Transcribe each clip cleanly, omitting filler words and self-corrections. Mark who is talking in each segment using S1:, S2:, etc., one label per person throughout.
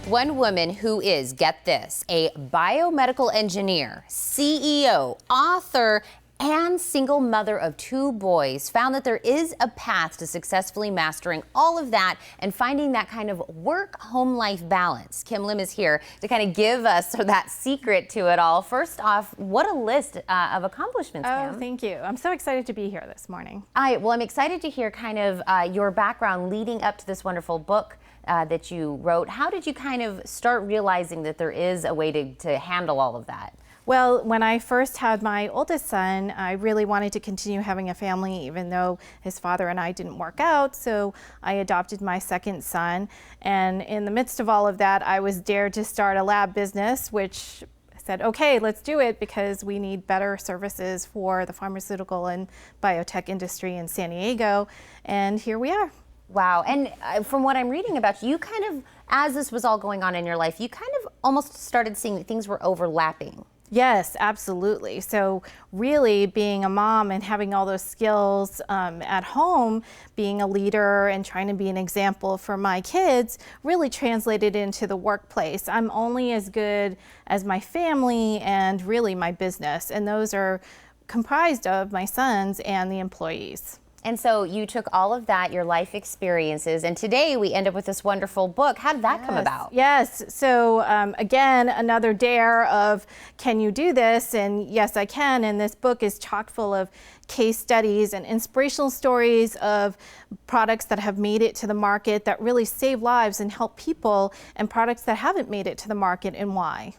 S1: One woman who is, get this, a biomedical engineer, CEO, author, and single mother of 2 boys found that there is a path to successfully mastering all of that and finding that kind of work-home life balance. Kim Lim is here to kind of give us that secret to it all. First off, what a list of accomplishments, Kim.
S2: Oh, thank you. I'm so excited to be here this morning.
S1: Well, I'm excited to hear kind of your background leading up to this wonderful book that you wrote. How did you kind of start realizing that there is a way to handle all of that?
S2: Well, when I first had my oldest son, I really wanted to continue having a family, even though his father and I didn't work out. So I adopted my second son. And in the midst of all of that, I was dared to start a lab business, which I said, okay, let's do it because we need better services for the pharmaceutical and biotech industry in San Diego. And here we are.
S1: Wow. And from what I'm reading about you, kind of, as this was all going on in your life, you kind of almost started seeing that things were overlapping.
S2: Yes, absolutely. So really being a mom and having all those skills at home, being a leader and trying to be an example for my kids really translated into the workplace. I'm only as good as my family and really my business, and those are comprised of my sons and the employees.
S1: And so you took all of that, your life experiences, and today we end up with this wonderful book. How did that come about?
S2: Yes. So again, another dare of, can you do this? And yes, I can. And this book is chock full of case studies and inspirational stories of products that have made it to the market that really save lives and help people, and products that haven't made it to the market and why.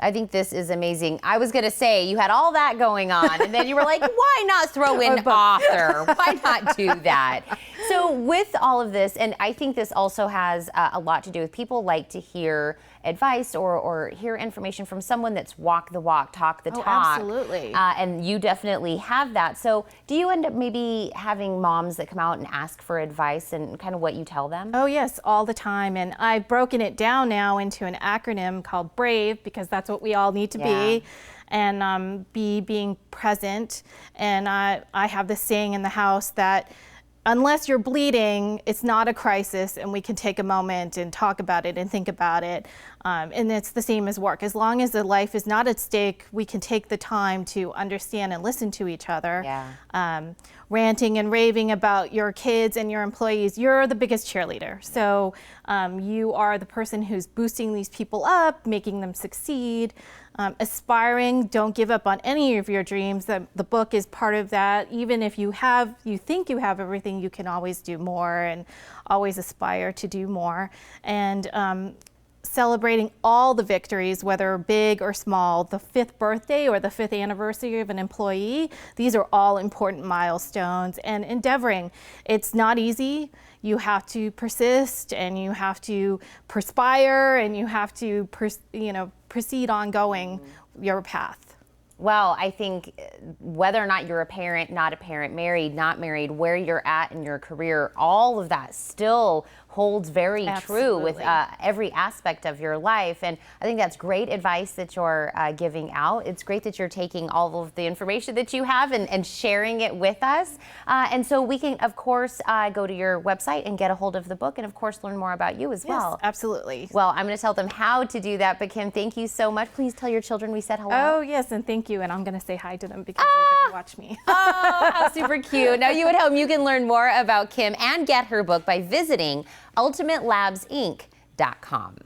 S1: I think this is amazing. I was going to say you had all that going on, and then you were like, why not throw in author? Why not do that? So with all of this, and I think this also has a lot to do with people like to hear advice or hear information from someone that's walk the walk, talk the talk.
S2: Absolutely.
S1: And you definitely have that. So do you end up maybe having moms that come out and ask for advice and kind of what you tell them?
S2: Oh yes, all the time. And I've broken it down now into an acronym called BRAVE, because that's what we all need to be. And being present. And I have this saying in the house that unless you're bleeding, it's not a crisis, and we can take a moment and talk about it and think about it. And it's the same as work. As long as the life is not at stake, we can take the time to understand and listen to each other. Ranting and raving about your kids and your employees, you're the biggest cheerleader. So you are the person who's boosting these people up, making them succeed. Aspiring, don't give up on any of your dreams. The book is part of that. Even if you think you have everything, you can always do more and always aspire to do more. And celebrating all the victories, whether big or small, the 5th birthday or the 5th anniversary of an employee, these are all important milestones. And endeavoring, it's not easy. You have to persist, and you have to perspire, and you have to proceed on going your path.
S1: Well, I think whether or not you're a parent, not a parent, married, not married, where you're at in your career, all of that still holds very true with every aspect of your life. And I think that's great advice that you're giving out. It's great that you're taking all of the information that you have and sharing it with us. And so we can, of course, go to your website and get a hold of the book and, of course, learn more about you as well.
S2: Yes, absolutely.
S1: Well, I'm going to tell them how to do that. But Kim, thank you so much. Please tell your children we said hello.
S2: Oh, yes, and thank you. And I'm going to say hi to them because they're going to watch me.
S1: Oh, how super cute. Now, you at home, you can learn more about Kim and get her book by visiting ultimatelabsinc.com.